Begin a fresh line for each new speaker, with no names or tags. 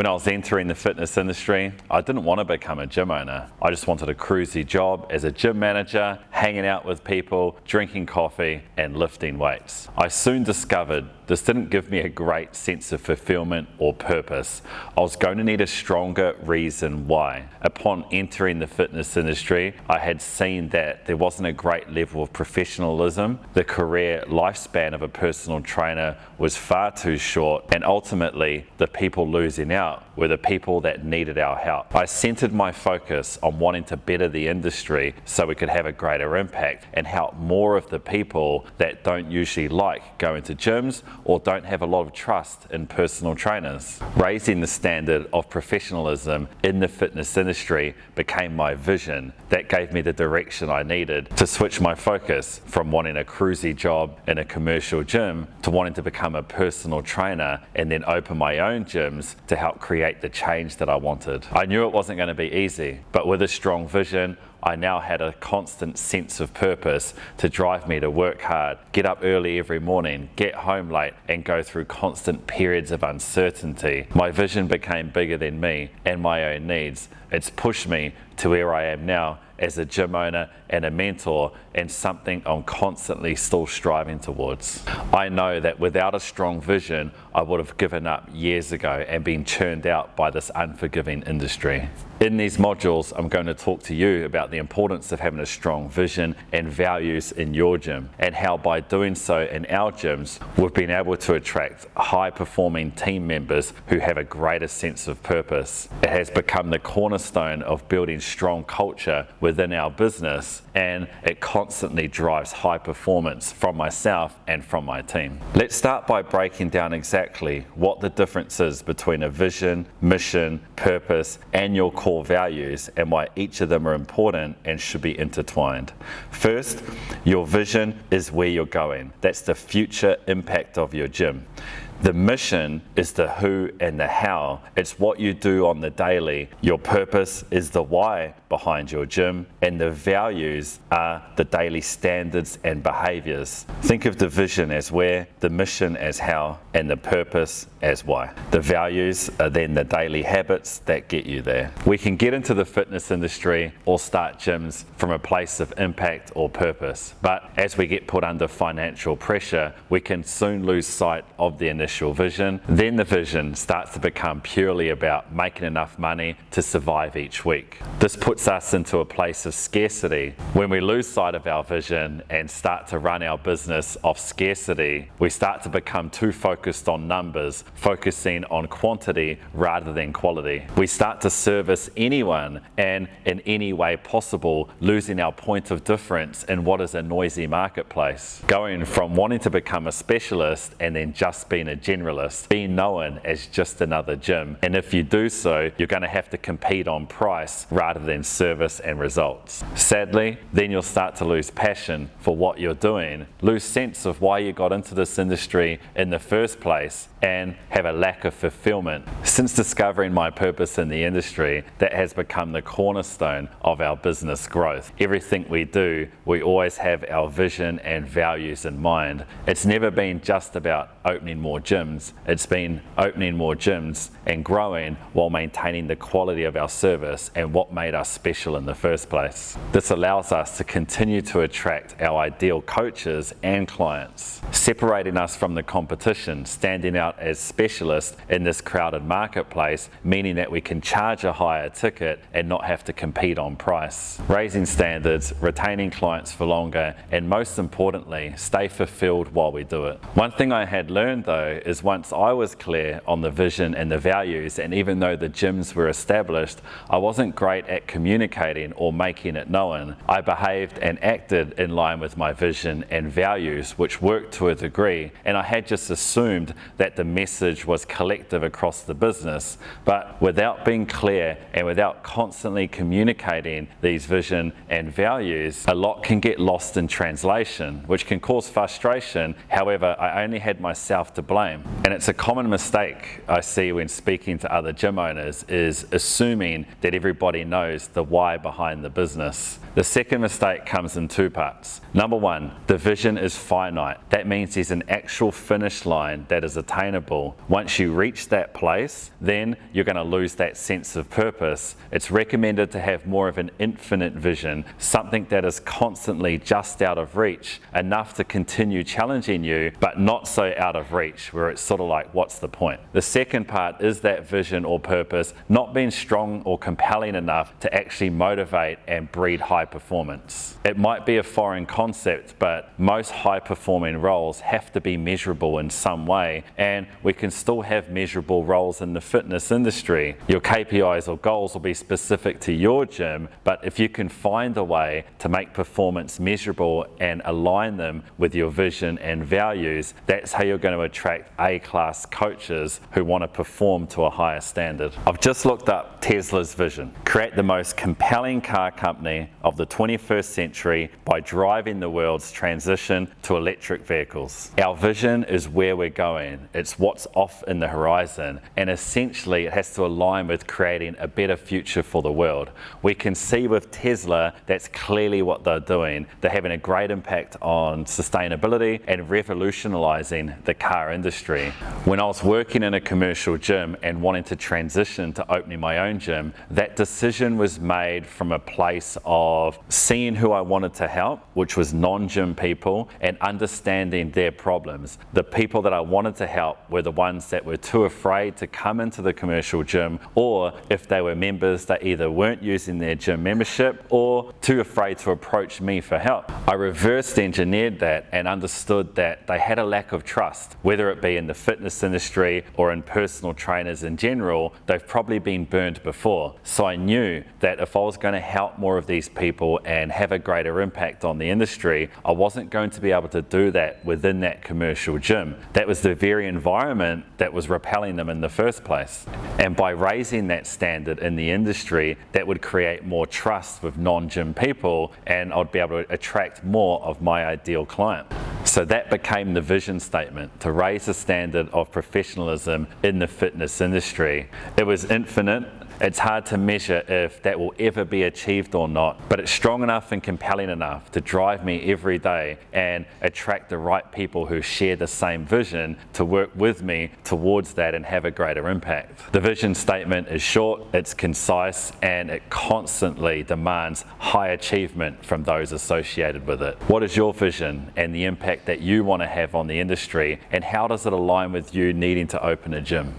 When I was entering the fitness industry, I didn't want to become a gym owner. I just wanted a cruisy job as a gym manager, hanging out with people, drinking coffee, and lifting weights. I soon discovered this didn't give me a great sense of fulfillment or purpose. I was going to need a stronger reason why. Upon entering the fitness industry, I had seen that there wasn't a great level of professionalism. The career lifespan of a personal trainer was far too short, and ultimately, the people losing out were the people that needed our help. I centered my focus on wanting to better the industry so we could have a greater impact and help more of the people that don't usually like going to gyms or don't have a lot of trust in personal trainers. Raising the standard of professionalism in the fitness industry became my vision that gave me the direction I needed to switch my focus from wanting a cruisy job in a commercial gym to wanting to become a personal trainer and then open my own gyms to help create the change that I wanted. I knew it wasn't going to be easy, but with a strong vision, I now had a constant sense of purpose to drive me to work hard, get up early every morning, get home late, and go through constant periods of uncertainty. My vision became bigger than me and my own needs. It's pushed me to where I am now as a gym owner and a mentor, and something I'm constantly still striving towards. I know that without a strong vision, I would have given up years ago and been churned out by this unforgiving industry. In these modules, I'm going to talk to you about the importance of having a strong vision and values in your gym, and how by doing so in our gyms, we've been able to attract high-performing team members who have a greater sense of purpose. It has become the cornerstone of building strong culture within our business, and it constantly drives high performance from myself and from my team. Let's start by breaking down exactly what the difference is between a vision, mission, purpose, and your core values, and why each of them are important and should be intertwined. First, your vision is where you're going. That's the future impact of your gym. The mission is the who and the how. It's what you do on the daily. Your purpose is the why behind your gym, and the values are the daily standards and behaviors. Think of the vision as where, the mission as how, and the purpose as why. The values are then the daily habits that get you there. We can get into the fitness industry or start gyms from a place of impact or purpose, but as we get put under financial pressure, we can soon lose sight of the initial vision. Then the vision starts to become purely about making enough money to survive each week. This puts us into a place of scarcity. When we lose sight of our vision and start to run our business off scarcity, we start to become too focused on numbers, focusing on quantity rather than quality. We start to service anyone and in any way possible, losing our point of difference in what is a noisy marketplace. Going from wanting to become a specialist and then just being a generalist, being known as just another gym. And if you do so, you're going to have to compete on price rather than service and results. Sadly, then you'll start to lose passion for what you're doing, lose sense of why you got into this industry in the first place, and have a lack of fulfillment. Since discovering my purpose in the industry, that has become the cornerstone of our business growth. Everything we do, we always have our vision and values in mind. It's never been just about opening more gyms. It's been opening more gyms and growing while maintaining the quality of our service and what made us special in the first place. This allows us to continue to attract our ideal coaches and clients, separating us from the competition, standing out as specialists in this crowded marketplace, meaning that we can charge a higher ticket and not have to compete on price. Raising standards, retaining clients for longer, and most importantly, stay fulfilled while we do it. One thing I had learned though is once I was clear on the vision and the values, and even though the gyms were established, I wasn't great at communicating or making it known. I behaved and acted in line with my vision and values, which worked to a degree, and I had just assumed that the message was collective across the business. But without being clear and without constantly communicating these vision and values, a lot can get lost in translation, which can cause frustration. However, I only had myself to blame same. And it's a common mistake I see when speaking to other gym owners is assuming that everybody knows the why behind the business. The second mistake comes in two parts. Number one, the vision is finite. That means there's an actual finish line that is attainable. Once you reach that place, then you're going to lose that sense of purpose. It's recommended to have more of an infinite vision, something that is constantly just out of reach, enough to continue challenging you, but not so out of reach where it's sort of like, what's the point? The second part is that vision or purpose not being strong or compelling enough to actually motivate and breed high performance. It might be a foreign concept, but most high performing roles have to be measurable in some way, and we can still have measurable roles in the fitness industry. Your KPIs or goals will be specific to your gym, but if you can find a way to make performance measurable and align them with your vision and values, that's how you're going to attract A-class coaches who want to perform to a higher standard. I've just looked up Tesla's vision: create the most compelling car company of the 21st century by driving the world's transition to electric vehicles. Our vision is where we're going. It's what's off in the horizon, and essentially it has to align with creating a better future for the world. We can see with Tesla that's clearly what they're doing. They're having a great impact on sustainability and revolutionizing the car industry. When I was working in a commercial gym and wanting to transition to opening my own gym, that decision was made from a place of seeing who I wanted to help, which was non-gym people, and understanding their problems. The people that I wanted to help were the ones that were too afraid to come into the commercial gym, or if they were members, they either weren't using their gym membership or too afraid to approach me for help. I reversed engineered that and understood that they had a lack of trust, whether it be in the fitness industry or in personal trainers in general. They've probably been burned before. So I knew that if I was going to help more of these people and have a greater impact on the industry, I wasn't going to be able to do that within that commercial gym. That was the very environment that was repelling them in the first place. And by raising that standard in the industry, that would create more trust with non-gym people, and I'd be able to attract more of my ideal client. So that became the vision statement, to raise the standard of professionalism in the fitness industry. It was infinite. It's hard to measure if that will ever be achieved or not, but it's strong enough and compelling enough to drive me every day and attract the right people who share the same vision to work with me towards that and have a greater impact. The vision statement is short, it's concise, and it constantly demands high achievement from those associated with it. What is your vision and the impact that you want to have on the industry, and how does it align with you needing to open a gym?